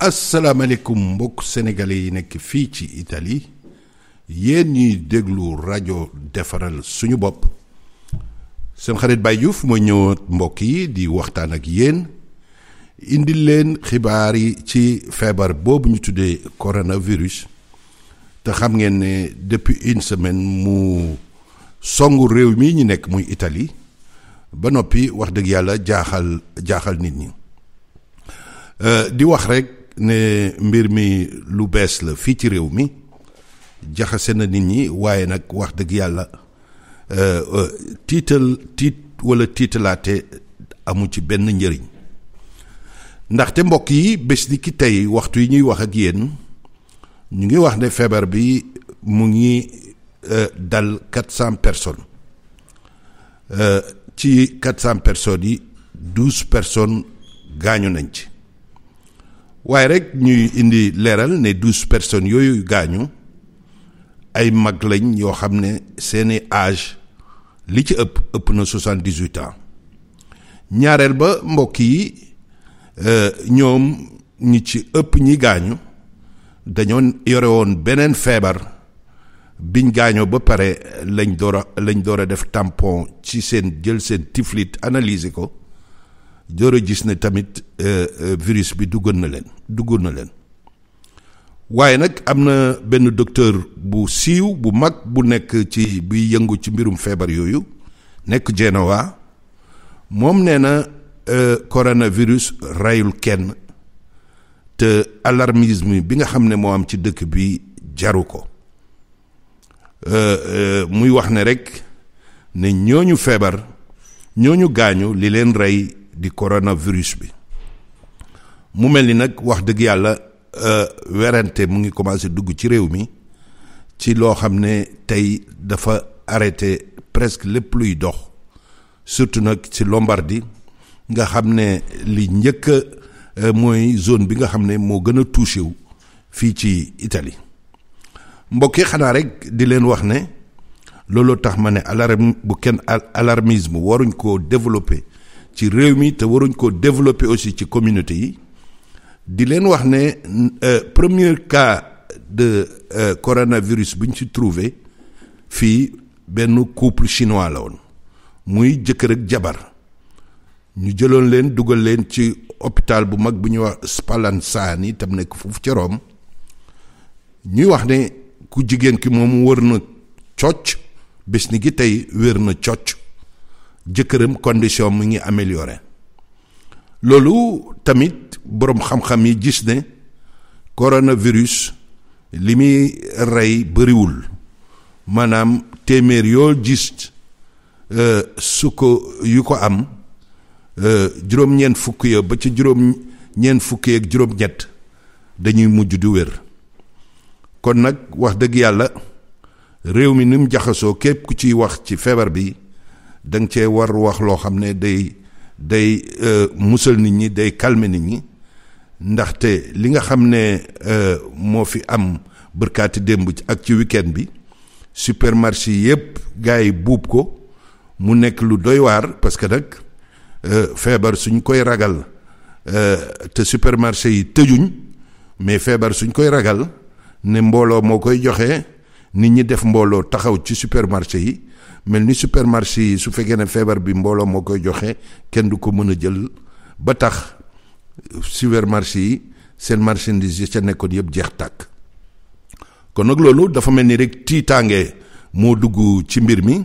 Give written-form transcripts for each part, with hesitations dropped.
asalaamaaleykum mbokk sénégalais yi nekk fii ci Italie yéen ñuy déglu rajo defaral suñu bopp seen xarit Baye Diouf mooy ñëwaat mbokk yi di waxtaan ak yéen indil leen xibaar yi ci feebar boobu ñu tuddee coronavirus te xam ngeen ne depuis une semaine mu songu réew mi ñu nekk muy Italie ba noppi wax dëgg yàlla jaaxal nit ñi di wax rek ne mbir mi lu bees la fii ci réew mi jaxase na nit ñi waaye nag wax dëgg yàlla tiit wala tiitalaate amu ci benn njëriñ ndaxte mbokk yi bés ni ki tey waxtu yi ñuy wax ak yéen ñu ngi wax ne feebar bi mu ngi dal 400 personnes ci 400 personnes yi 12 personnes gaañu nañ ci waaye rek ñuy indi leeral ne 12 personnes yooyu gaañu ay mag lañ yoo xam ne seeni âge li ci ëpp na 78 ans ñaareel ba mbokk yi ñoom ñi ci ëpp ñi gaañu dañoo yore woon beneen feebar biñ gaañoo ba pare lañ door a def tampon ci seen jël seen tiflit analyser ko door a gis ne tamit virus bi duggoon na leen waaye nag am na benn docteur bu siiw bu mag bu nekk ci buy yëngu ci mbirum feebar yooyu nekk Genoa moom nee na coronavirus rayul kenn te alarmisme bi nga xam ne moo am ci dëkk bi jaru ko muy wax ne rek ne ñooñu feebar ñooñu gaañu li leen rey di coronavirus bi mu mel ni nag wax dëgg yàlla werante mu ngi commencé dugg ci réew mi ci loo xam ne tey dafa arrêté presque lépp luy dox surtout nag ci Lombardie nga xam ne li njëkk mooy zone bi nga xam ne moo gën a touché wu fii ci Italie mbokk yi xanaa rek di leen wax ne looloo tax ma ne alarmisme waruñ koo développer ci réew mi te waruñ ko développer aussi ci communauté yi di leen wax ne premier cas de coronavirus bu ñu ci trouvé fii benn couple chinois la woon muy jëkkër ak jabar ñu jëloon leen dugal leen ci hôpital bu mag bu ñuy wax Spallanzani tam nekk foofu ca Rome ñuy wax ne ku jigéen ki moom wër na cocc bés ni gi tey wér na cocc jëkkëram condition mu ngi amélioré loolu tamit boroom xam-xam yi gis ne coronavirus li muy rey bëriwul maanaam téeméer yoo gis yu ko am juróom-ñeent fukk ya ba ci juróom-ñeent fukki ak juróom-ñett dañuy mujj di wér kon nag wax dëgg yàlla réew mi ni mu jaxasoo képp ku ciy wax ci feebar bi da nga cee war wax loo xam ne day musal nit ñi day calmer nit ñi ndaxte li nga xam ne moo fi am bërkaati démb ak ci weekend bi supermarché yépp gars yi buub ko mu nekk lu doy waar parce que nag feebar suñ koy ragal te supermarché yi tëjuñ mais feebar suñ koy ragal ne mbooloo moo koy joxe nit ñi def mbooloo taxaw ci supermarché yi mel ni supermarché yi su fekkee ne feebar bi mbooloo moo koy joxe kenn du ko mën a jël ba tax supermarché yi seen marchandise yi ca nekkoon yëpp jeex tàkk kon nag loolu dafa mel ni rek tiitaange moo dugg ci mbir mi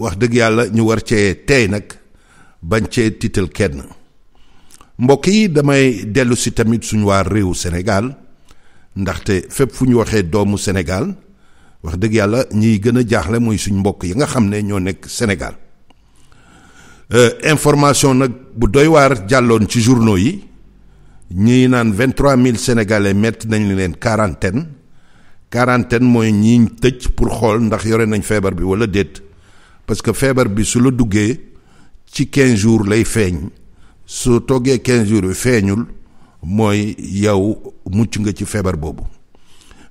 wax dëgg yàlla ñu war cee tey nag bañ cee tiital kenn mbokk yi damay dellu si tamit suñu waa réew Sénégal ndaxte fépp fu ñu waxee doomu Sénégal wax dëgg yàlla ñiy gën a jaaxle mooy suñ mbokk yi nga xam ne ñoo nekk Sénégal information nag bu doy waar jàlloon ci journaux yi ñii naan 23000 sénégalais metti nañ leen quarantaine mooy ñi tëj pour xool ndax yore nañ feebar bi wala déet parce que feebar bi su la duggee ci 15 jours lay feeñ su toggee 15 jours bi feeñul mooy yow mucc nga ci feebar boobu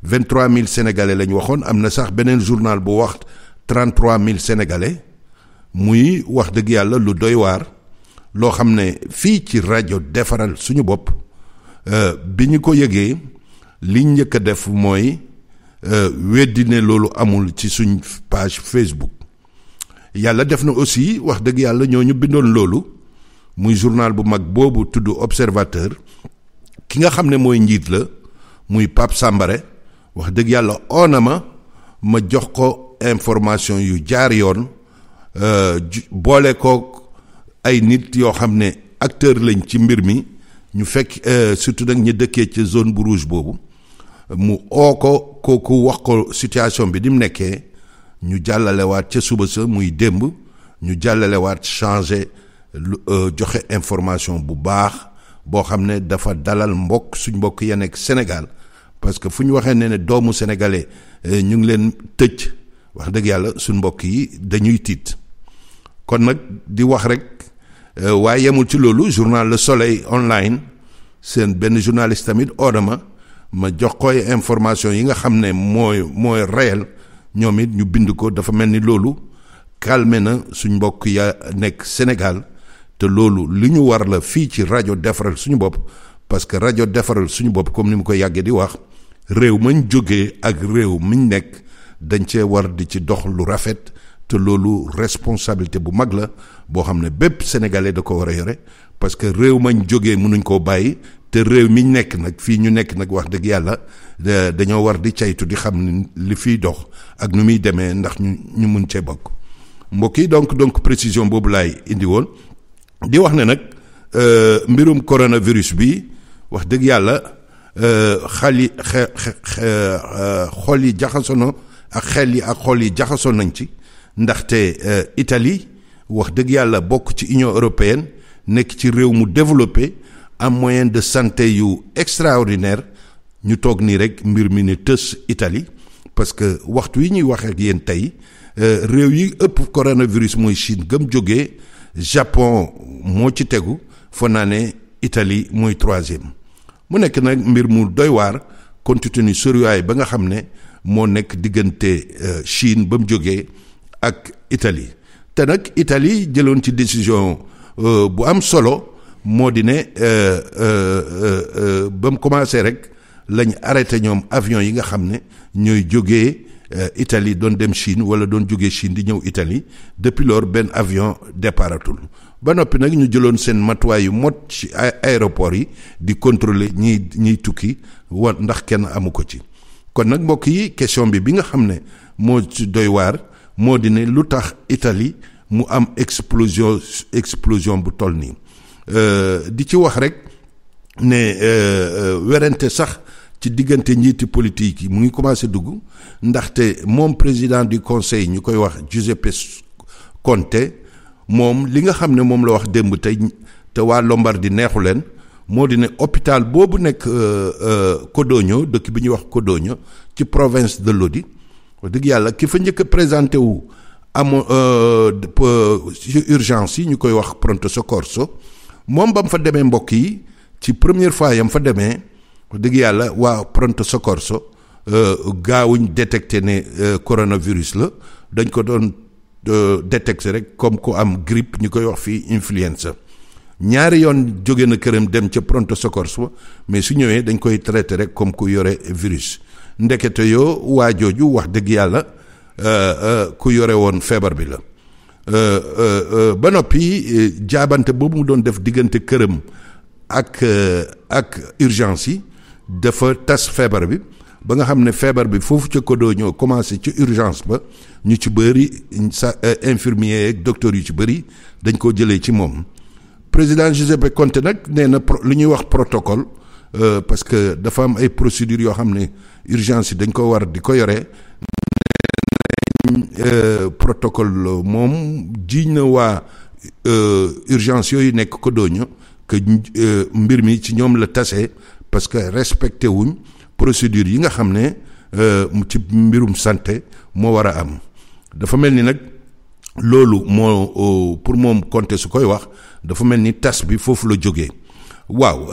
23000 sénégalais lañ waxoon am na sax beneen journal bu wax 33000 sénégalais muy wax dëgg yàlla lu doy waar loo xam ne fii ci rajo defaral suñu bopp bi ñu ko yëgee li njëkk a def mooy weddi ne loolu amul ci suñ page Facebook. yàlla def na aussi wax dëgg yàlla ñooñu bindoon loolu muy journal bu mag boobu tudd Observateur ki nga xam ne mooy njiit la muy Pape Sambare wax dëgg yàlla oona ma jox ko information yu jaar yoon boole ko ay nit yoo xam ne acteur lañ ci mbir mi ñu fekk surtout nag ñu dëkkee ci zone bu rouge boobu mu oo ko kooku wax ko situation bi di mu nekkee ñu jàllalewaat ca suba sa muy démb ñu jàllalewaat changé joxe information bu baax boo xam ne dafa dalal suñ mbokk ya nekk Sénégal parce que fu ñu waxee ne doomu sénégalais ñu ngi leen tëj wax dëgg yàlla suñ mbokk yi dañuy tiit kon nag di wax rek waaye yemul ci loolu journal Le Soleil online seen benn journaliste tamit oodama ma jox koy information yi nga xam ne mooy réel ñoom it ñu bind ko dafa mel ni loolu calmé na suñ mbokk ya nekk Sénégal te loolu li ñu war la fii ci rajo defaral suñu bopp parce que rajo defaral suñu bopp comme ni mu ko yàggee di wax réew mañ jógee ak réew miñ nekk dañ cee war di ci dox lu rafet te loolu responsabilité bu mag la boo xam ne bépp sénégalais da ko war a yore parce que réew mañ jógee mënuñ koo bàyyi te réew miñ nekk nag fii ñu nekk nag wax dëgg yàlla dañoo war di caytu di xam ni li fiy dox ak nu muy demee ndax ñu mun cee bokk mbokk yi donc précision boobu laay indi woon di wax ne nag mbirum coronavirus bi wax dëgg yàlla xol yi jaxasoo na ak xel yi ak xol yi jaxasoo nañ ci ndaxte Italie wax dëgg yàlla bokk ci Union européenne nekk ci réew mu développé am moyen de santé yu extraordinaire ñu toog nii rek mbir mi ne tës Italie parce que waxtu yi ñuy wax ak yéen tey réew yi ëpp coronavirus mooy Chine gëm jógee Japon moo ci tegu fa naa ne Italie mooy troisième mu nekk nag mbir mu doy waar compte tenu soriwaay ba nga xam ne moo nekk diggante Chine ba mu jógee ak Italie te nag Italie jëloon ci décision bu am solo moo di ne ba mu commencé rek lañ arrêté ñoom avion yi nga xam ne ñooy jógee Italie doon dem Chine wala doon jógee Chine di ñëw Italie depuis lors benn avion déparatul ba noppi nag ñu jëloon seen matuwaay yu mot ci aéroport yi di contrôler ñiy tukki ndax kenn amu ko ci kon nag mbokk yi question bi nga xam ne moo ci doy waar moo di ne lu tax Italie mu am explosion bu toll nii di ci wax rek ne werante sax ci diggante njiiti politique yi mu ngi commencé dugg ndaxte moom président du conseil ñu koy wax Giuseppe Conte moom li nga xam ne moom la wax démb te waa Lombardie neexu leen moo di ne hôpital boobu nekk Codogno dëkk bi ñuy wax Codogno ci province de Lodi wax dëgg yàlla ki fa njëkk a présenté wu urgence yi ñu koy wax pronto soccorso moom ba mu fa demee mbokk yi ci première fois yam fa demee wax dëgg yàlla waa pronto soccorso gaawuñ détecté ne coronavirus la dañ ko doon détecté rek comme ku am grippe ñu koy wax fii influenza ñaari yoon jóge na këram dem ca pronto soccorso mais su ñëwee dañ koy traité rek comme ku yore virus ndekete yoo waa jooju wax dëgg yàlla ku yore woon feebar bi la ba noppi jaabante boobu mu doon def diggante këram ak urgence yi dafa tas feebar bi ba nga xam ne feebar bi foofu ca Codogno commencé ci urgence ba ñu ci bëri infirmier ak docteur yu ci bëri dañ koo jëlee ci moom président Giuseppe Conte nag nee na li ñuy wax protocole parce que dafa am ay procédures yoo xam ne urgence yi dañ ko war di ko yore protocole moom jiiñ na waa urgence yooyu nekk Codogno que mbir mi ci ñoom la tase parce que respecté wuñ procédure yi nga xam ne ci mbirum santé moo war a am dafa mel ni nag loolu moo pour moom Conte su koy wax dafa mel ni tas bi foofu la jógee waaw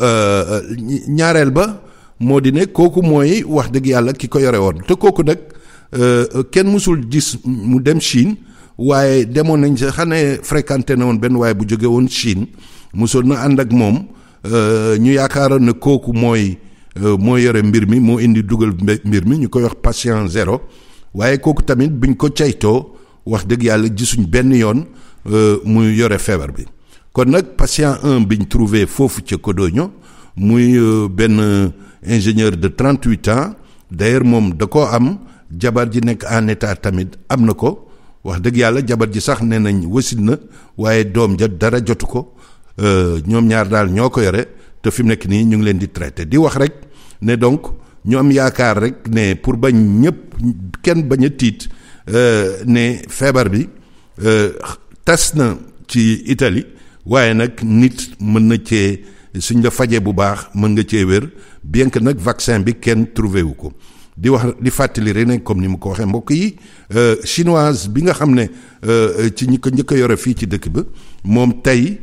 ñaareel ba moo di ne kooku mooy wax dëgg yàlla ki ko yore woon te kooku nag kenn mësul gis mu dem Chine waaye demoon nañ sa xane fréquenté na woon benn waaye bu jóge woon Chine mosoon na ànd ak moom ñu yaakaaroon ne kooku mooy yore mbir mi moo indi dugal mbir mi ñu koy wax patient zéro waaye kooku tamit biñ ko caytoo wax dëgg yàlla gisuñ benn yoon muy yore feebar bi kon nag patient 1 biñ trouvé foofu ca Codogno muy benn ingénieur de 38 ans d'ailleurs moom da koo am jabar ji nekk en état tamit am na ko wax dëgg yàlla jabar ji sax nee nañ wasin na waaye doom ja dara jotu ko ñoom ñaar daal ñoo ko yore te fi mu nekk nii ñu ngi leen di traité di wax rek ne donc ñu am yaakaar rek ne pour bañ ñëpp kenn bañ a tiit ne feebar bi tas na ci Italie waaye nag nit mën na cee suñ la fajee bu baax mën nga cee wér bien que nag vaccin bi kenn trouvé wu ko di wax di fàttali rek ne comme ni mu ko waxee mbokk yi chinoise bi nga xam ne ci ñi ko njëkk a yore fii ci dëkk ba moom tey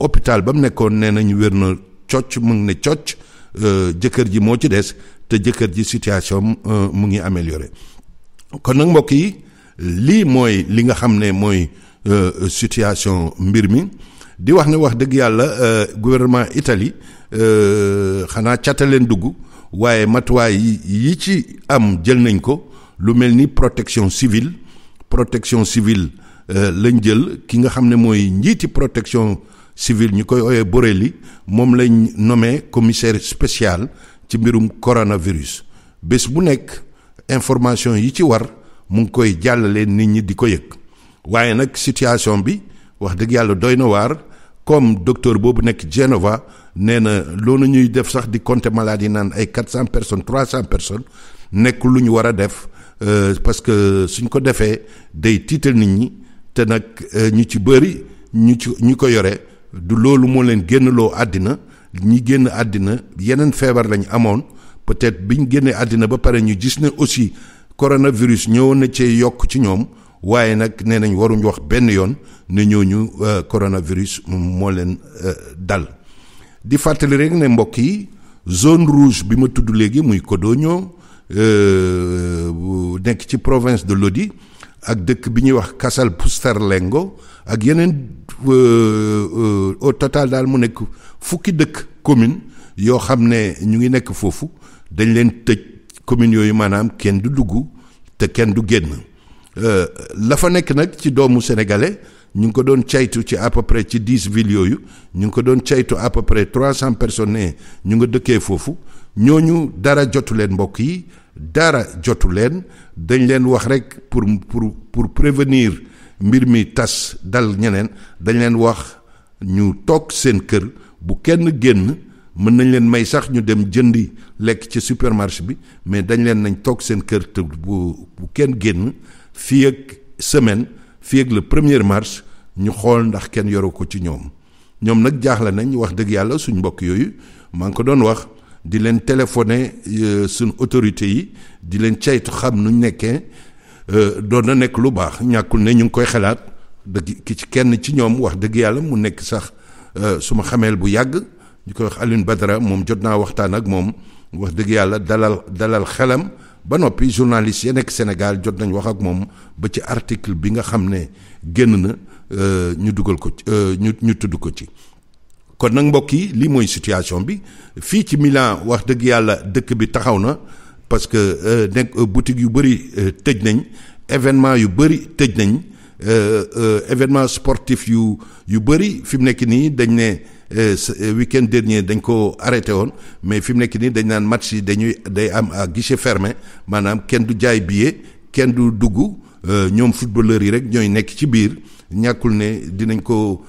hôpital ba mu nekkoon nee nañu wér na cocc mu ngi ne cocc jëkkër ji moo ci des te jëkkër ji situation mu ngi amélioré kon nag mbokk yi lii mooy li nga xam ne mooy situation mbir mi di wax ne wax dëgg yàlla gouvernement Italie xanaa cata leen dugg waaye matuwaay yi ci am jël nañ ko lu mel ni protection civile lañ jël ki nga xam ne mooy njiiti protection civile ñu koy ooyee Borelli moom lañ nommé commissaire spécial ci mbirum coronavirus bés bu nekk information yi ci war mu ngi koy jàllale nit ñi di ko yëg waaye nag situation bi wax dëgg yàlla doy na waar comme docteur boobu nekk Genova nee na loolu ñuy def sax di compter malade yi naan ay 400 personnes 300 personnes nekk lu ñu war a def parce que suñ ko defee day tiital nit ñi te nag ñu ci bëri ñu ko yore du loolu moo leen génnloo àddina ñi génn àddina yeneen feebar lañ amoon peut-être biñ génnee àddina ba pare ñu gis ne aussi coronavirus ñëwoon na cee yokk ci ñoom waaye nag nee nañ waruñ wax benn yoon ne ñooñu coronavirus moo leen dal di fàttali rek ne mbokk yi zone rouge bi ma tudd léegi muy Codogno nekk ci province de Lodi ak dëkk bi ñuy wax Casalpusterlengo ak yeneen au total daal mu nekk fukki dëkk commune yoo xam ne ñu ngi nekk foofu dañ leen tëj commune yooyu maanaam kenn du dugg te kenn du génn la fa nekk nag ci doomu sénégalais ñu ngi ko doon caytu ci à peu près ci 10 villes yooyu ñu ngi ko doon caytu à peu près 300 personnes ne ñu nga dëkkee foofu ñooñu dara jotu leen mbokk yi dara jotu leen dañ leen wax rek pour prévenir mbir mi tas dal ñeneen dañ leen wax ñu toog seen kër bu kenn génn mën nañ leen may sax ñu dem jëndi lekk ci supermarché bi mais dañ leen nañ toog seen kër te bu kenn génn fii ak semaine fii ak le 1er mars ñu xool ndax kenn yoru ko ci ñoom nag jaaxle nañ wax dëgg yàlla suñ mbokk yooyu maa ngi ko doon wax di leen téléphoné suñ autorités yi di leen caytu xam nuñ nekkee doon na nekk lu baax ñàkkul ne ñu ngi koy xalaat dëgg ki ci kenn ci ñoom wax dëgg yàlla mu nekk sax suma xameel bu yàgg ñu koy wax Alioune Badara moom jot naa waxtaan ak moom wax dëgg yàlla dalal xelam ba noppi journaliste ya nekk Sénégal jot nañ wax ak moom ba ci article bi nga xam ne génn na ñu dugal ko ñu tudd ko ci kon nag mbokk yi lii mooy situation bi fii ci Milan wax dëgg yàlla dëkk bi taxaw na parce que nekk boutique yu bëri tëj nañ événement yu bëri tëj nañ événement sportif yu bëri fi mu nekk nii dañ ne week-end dernier dañ ko arrêté woon mais fi mu nekk nii dañ naan match yi day am à guichet fermé maanaam kenn du jaay billet kenn du dugg ñoom footballeurs yi rek ñooy nekk ci biir ñàkkul ne dinañ ko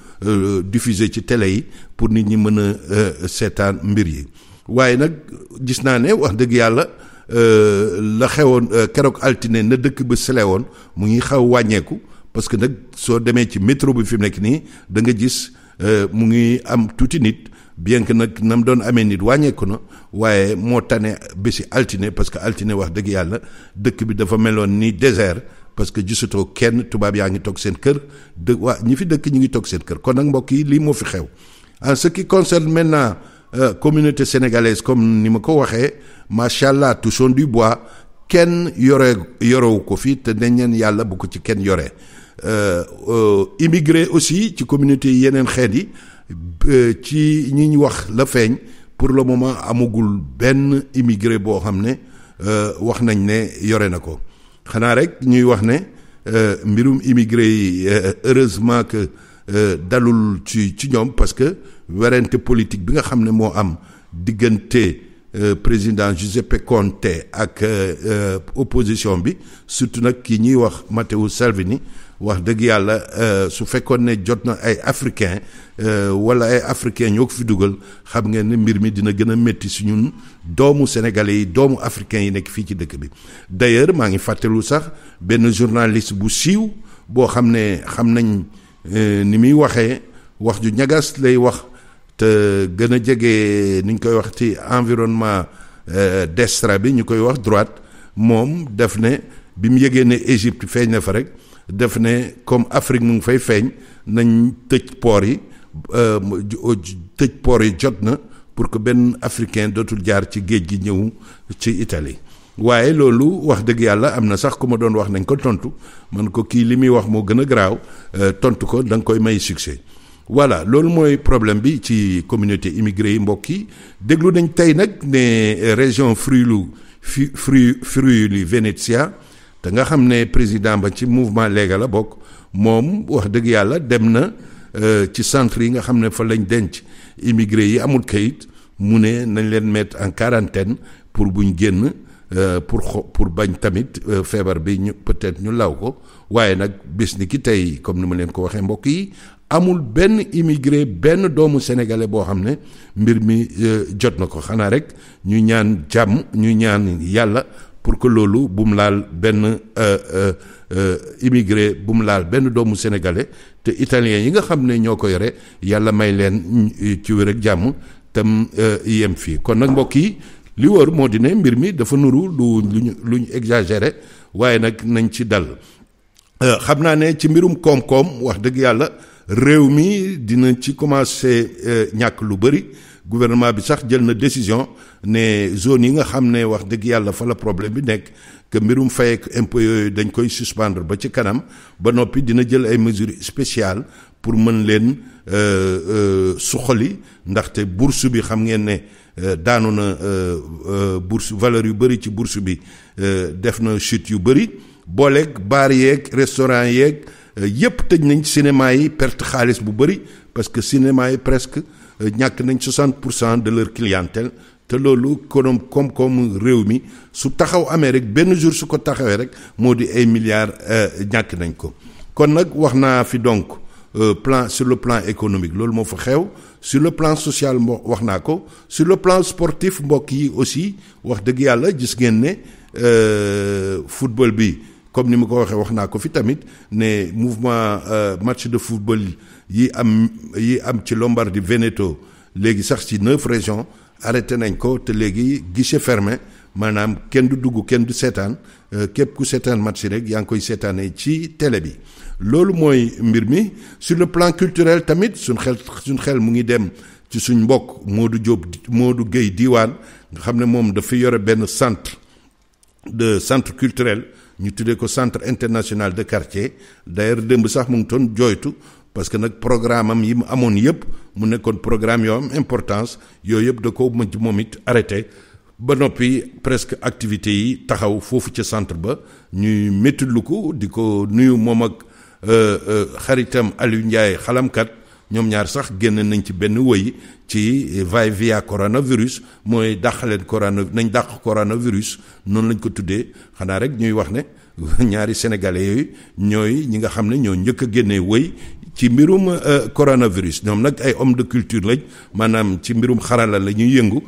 diffuser ci télé yi pour nit ñi mën a seetaan mbir yi waaye nag gis naa ne wax dëgg yàlla la xewoon keroog altine na dëkk ba sele woon mu ngi xaw wàññeeku parce que nag soo demee ci métro bi fi mu nekk nii da nga gis mu ngi am tuuti nit bien que nag nam doon amee nit wàññeeku na waaye moo tane bési altine parce que altine wax dëgg yàlla dëkk bi dafa meloon ni désert parce que gisatoo kenn tubaab yaa ngi toog seen kër ñi fi dëkk ñu ngi toog seen kër kon nag mbokk yi lii moo fi xew en ce qui concerne maintenant communauté sénégalaise comme ni ma ko waxee macha allah touchons du bois kenn yorewu ko fi te dañ leen yàlla bu ko ci kenn yore immigré aussi ci communauté yi yeneen xeet yi ci ñi ñu wax la feeñ pour le moment amagul benn immigré boo xam ne wax nañ ne yore na ko xanaa rek ñuy wax ne mbirum immigré yi heureusement que dalul ci ñoom parce que werante politique bi nga xam ne moo am diggante président Giuseppe Conte ak opposition bi surtout nag ki ñuy wax Matteo Salvini wax dëgg yàlla su fekkoon ne jot na ay africain wala ay africain ñoo ko fi dugal xam ngeen ne mbir mi dina gën a métti si ñun doomu sénégalais yi doomu africain yi nekk fii ci dëkk bi d'ailleurs maa ngi fàttelu sax benn journaliste bu siiw boo xam ne xam nañ ni muy waxee wax ju ñagas lay wax te gën a jege ni ñu koy wax ci environnement destra bi ñu koy wax droite moom def ne bi mu yëgee ne Égypte feeñ na fa rek def ne comme Afrique mu ngi fay feeñ nañ tëj port yi jot na pour que benn africain dootul jaar ci géej gi ñëw ci Italie waaye loolu wax dëgg yàlla am na sax ku ma doon wax nañ ko tontu man ko kii li muy wax moo gën a garaaw tontu ko da nga koy may succès voilà loolu mooy problème bi ci communauté immigré yi mbokk yi déglu nañ tey nag ne région Friuli Venezia te nga xam ne président ba ci mouvement Lega la bokk moom wax dëgg yàlla dem na ci centre yi nga xam ne fa lañ denc immigré yi amul kayit mu ne nañ leen mettre en quarantaine pour buñ génn pour bañ tamit feebar bi ñu peut-être ñu law ko waaye nag bés ni ki tey comme ni ma leen ko waxee mbokk yi amul benn immigré benn doomu sénégalais boo xam ne mbir mi jot na ko xanaa rek ñu ñaan jàmm ñu ñaan yàlla pour que loolu bu mu laal benn immigré bu mu laal benn doomu sénégalais te italien yi nga xam ne ñoo ko yore yàlla may leen ci wér ak jàmm tam yem fii kon nag mbokk yi li wóor moo di ne mbir mi dafa nuru lu ñu exagéré waaye nag nañ ci dal xam naa ne ci mbirum koom-koom wax dëgg yàlla réew mi dina ci commencé ñàkk lu bëri gouvernement bi sax jël na décision ne zone yi nga xam ne wax dëgg yàlla fa la problème bi nekk que mbirum fayeek impôt yooyu dañ koy suspendre ba ci kanam ba noppi dina jël ay mesures spéciales pour mën leen suqali ndaxte bourse bi xam ngeen ne daanu na bourse valeur yu bëri ci bourse bi def na chute yu bëri booleeg baar yeeg restaurant yeeg yépp tëj nañ cinéma yi perte xaalis bu bëri parce que cinéma yi presque ñàkk nañ 60% de leur clientèle te loolu koom-koom réew mi su taxaw amee rek benn jour su ko taxawee rek moo di ay milliards ñàkk nañ ko kon nag wax naa fi donc sur le plan économique loolu moo fa xew sur le plan social wax naa ko sur le plan sportif mbokk yi aussi wax dëgg yàlla gis ngeen ne football bi comme ni ma ko waxee wax naa ko fi tamit ne mouvement match de football yi am ci Lombardie Veneto léegi sax ci 9 régions arrêté nañ ko te léegi guichet fermé maanaam kenn du dugg kenn du seetaan képp ku seetaan match rek yaa ngi koy seetaanee ci télé bi loolu mooy mbir mi sur le plan culturel tamit suñ xel mu ngi dem ci suñ mbokk Modou Gueye Diwane nga xam ne moom dafa yore benn centre culturel ñu tuddee ko centre international de quartier d'ailleurs démb sax mu ngi toon jooytu parce que nag programme am yi mu amoon yëpp mu nekkoon programme yoo am importance yooyu yëpp da ko mujj moom it arrêté ba noppi presque activités yi taxaw foofu ca centre ba ñuy méttitlu ko di ko nuyu moom ak xaritam Aliou Ndiaye xalamkat ñoom ñaar sax génn nañ ci benn wëy ci va via coronavirus mooy nañ dàq coronavirus noonu lañ ko tuddee xanaa rek ñuy wax ne ñaari sénégalais yooyu ñooy ñi nga xam ne ñoo njëkk a génnee wëy ci mbirum coronavirus ñoom nag ay homme de culture lañ maanaam ci mbirum xarala la ñuy yëngu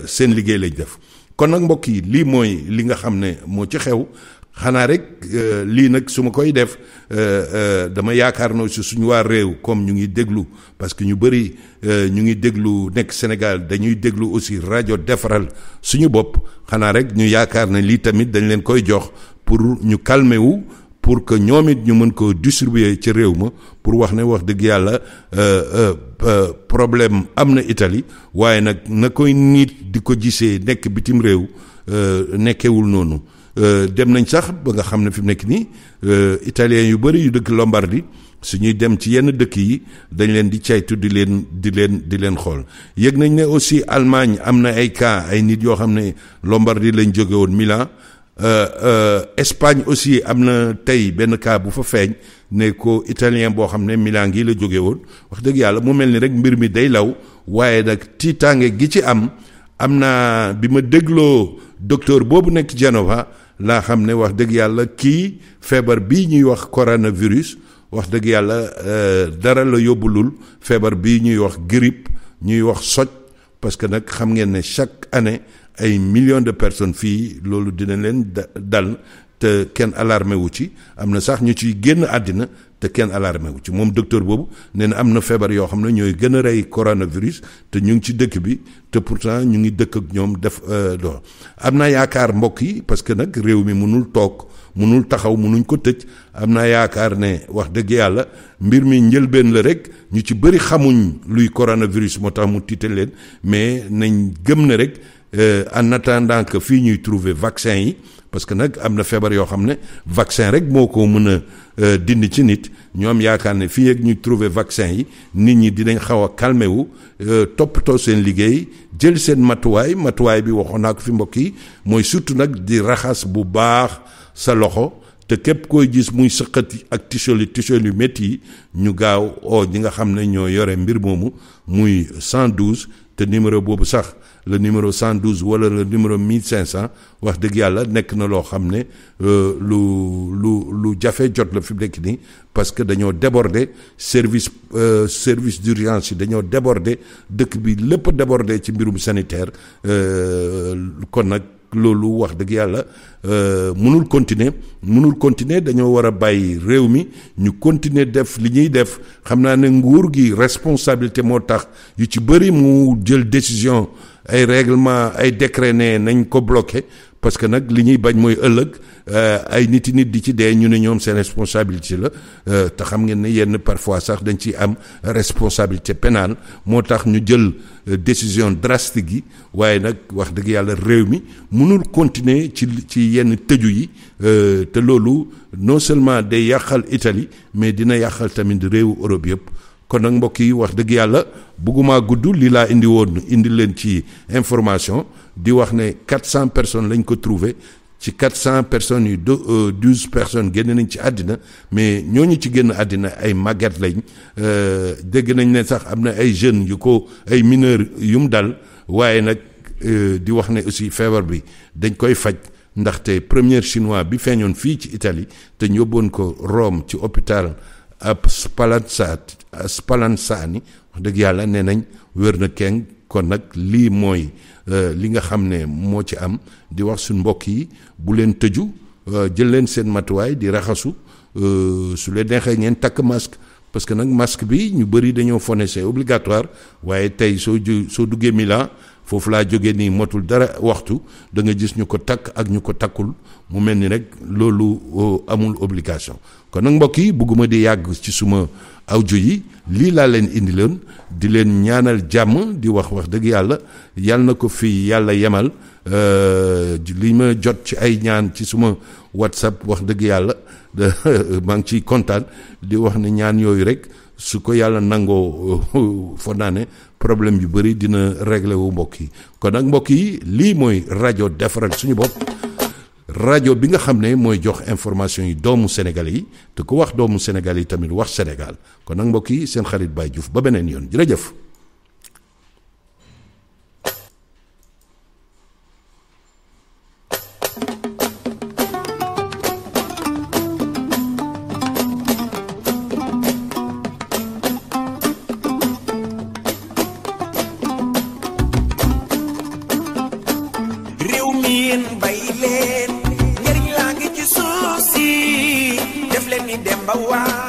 seen liggéey lañ def kon nag mbokk yi lii mooy li nga xam ne moo ci xew xanaa rek lii nag su ma koy def dama yaakaar na si suñu waa réew comme ñu ngi déglu parce que ñu bëri ñu ngi déglu nekk Sénégal dañuy déglu aussi rajo defaral suñu bopp xanaa rek ñu yaakaar ne lii tamit dañ leen koy jox pour ñu calmer wu pour que ñoom it ñu mën ko distribuer ci réew ma pour wax ne wax dëgg yàlla problème am na Italie waaye nag na koy nit di ko gisee nekk bitim réew nekkewul noonu dem nañ sax ba nga xam ne fi mu nekk nii italien yu bëri yu dëkk Lombardie suñuy dem ci yenn dëkk yi dañ leen di caytu di leen xool. yëg nañ ne aussi Allemagne am na ay cas ay nit yoo xam ne Lombardie lañ jóge woon Milan. Espagne aussi am na tey benn cas bu fa feeñ ne ko italien boo xam ne Milan gi la jóge woon wax dëgg yàlla mu mel ni rek mbir mi day law waaye nag tiitaange gi ci am naa bi ma dégloo docteur boobu nekk Genova laa xam ne wax dëgg yàlla kii feebar bii ñuy wax coronavirus wax dëgg yàlla dara la yóbbulul feebar bii ñuy wax grippe ñuy wax soj parce que nag xam ngeen ne chaque année ay millions de personnes fii loolu dina leen dal te kenn alarmé wu ci am na sax ñu ciy génn àddina te kenn alarmé wu ci moom docteur boobu nee na am na feebar yoo xam ne ñooy gën a rey coronavirus te ñu ngi ci dëkk bi te pourtant ñu ngi dëkk ak ñoom def do am naa yaakaar mbokk yi parce que nag réew mi mënul toog mënul taxaw mënuñ ko tëj am naa yaakaar ne wax dëgg yàlla mbir mi njëlbeen la rek ñu ci bëri xamuñ luy coronavirus moo tax mu tiital leen mais nañ gëm ne rek en attendant que fii ñuy trouver vaccin yi parce que nag am na feebar yoo xam ne vaccin rek moo ko mën a dindi ci nit ñoom yaakaar ne fii ak ñuy trouver vaccin yi nit ñi dinañ xaw a calmé wu toppatoo seen liggéey jël seen matuwaay bi waxoon naa ko fi mbokk yi mooy surtout nag di raxas bu baax sa loxo te képp koy gis muy sëqati ak tichel yu métti yi ñu gaaw ñi nga xam ne ñoo yore mbir moomu muy 112 te numéro boobu sax le numéro 112 wala le numéro 1500 wax dëgg yàlla nekk na loo xam ne lu jafe jot la fi mu nekk nii parce que dañoo déborder service d'urgence yi dañoo déborder dëkk bi lépp déborder ci mbirum sanitaire kon nag loolu wax dëgg yàlla mënul continuer dañoo war a bàyyi réew mi ñu continuer def li ñuy def xam naa ne nguur gi responsabilité moo tax yu ci bëri mu jël décision ay règlement ay décret ne nañ ko bloqué parce que nag li ñuy bañ mooy ëllëg ay nit di ci dee ñu ne ñoom seen responsabilité la te xam ngeen ne yenn parfois sax dañ ciy am responsabilité pénale moo tax ñu jël décision drastique yi waaye nag wax dëgg yàlla réew mi mënul continuer ci yenn tëju yi te loolu non seulement day yàqal Italie mais dina yàqal tamit réewu Europe yëpp kon nag mbokk yi wax dëgg yàlla bëgguma gudd lii laa indi leen ci information di wax ne 400 personnes lañ ko trouvé ci 400 personnes yu 12 personnes génn nañ ci àddina mais ñooñu ci génn àddina ay màgget lañ dégg nañ ne sax am na ay jeunes ay mineurs yu mu dal waaye nag di wax ne aussi feebar bi dañ koy faj ndaxte premier chinois bi feeñoon fii ci Italie te ñu yóbboon ko Rome ci hôpital Spallanzani wax dëgg yàlla nee nañ wér na keng kon nag lii mooy li nga xam ne moo ci am di wax suñ mbokk yi bu leen tëju jël leen seen matuwaay di raxasu su leen neexee ngeen takk masque parce que nag masque bi ñu bëri dañoo fone c'est obligatoire waaye tey soo duggee Milan foofu laa jógee nii motul dara waxtu da nga gis ñu ko takk ak ñu ko takkul mu mel ni rek loolu amul obligation kon nag mbokk yi bëgguma di yàgg ci suma awjo yi lii laa leen indi leen di leen ñaanal jàmm di wax dëgg yàlla na ko fi yàlla yemal li ma jot ci ay ñaan ci suma WhatsApp wax dëgg yàlla maa ngi ciy kontaan di wax ne ñaan yooyu rek su ko yàlla nangoo foog naa ne problème yu bëri dina réglé wu mbokk yi kon nag mbokk yi lii mooy rajo defaral suñu bopp rajo bi nga xam ne mooy jox information yi doomu Sénégal yi te ku wax doomu Sénégal yi tamit wax Sénégal kon nag mbokk yi seen xarit Baye Diouf ba beneen yoon jërëjëf. Wow.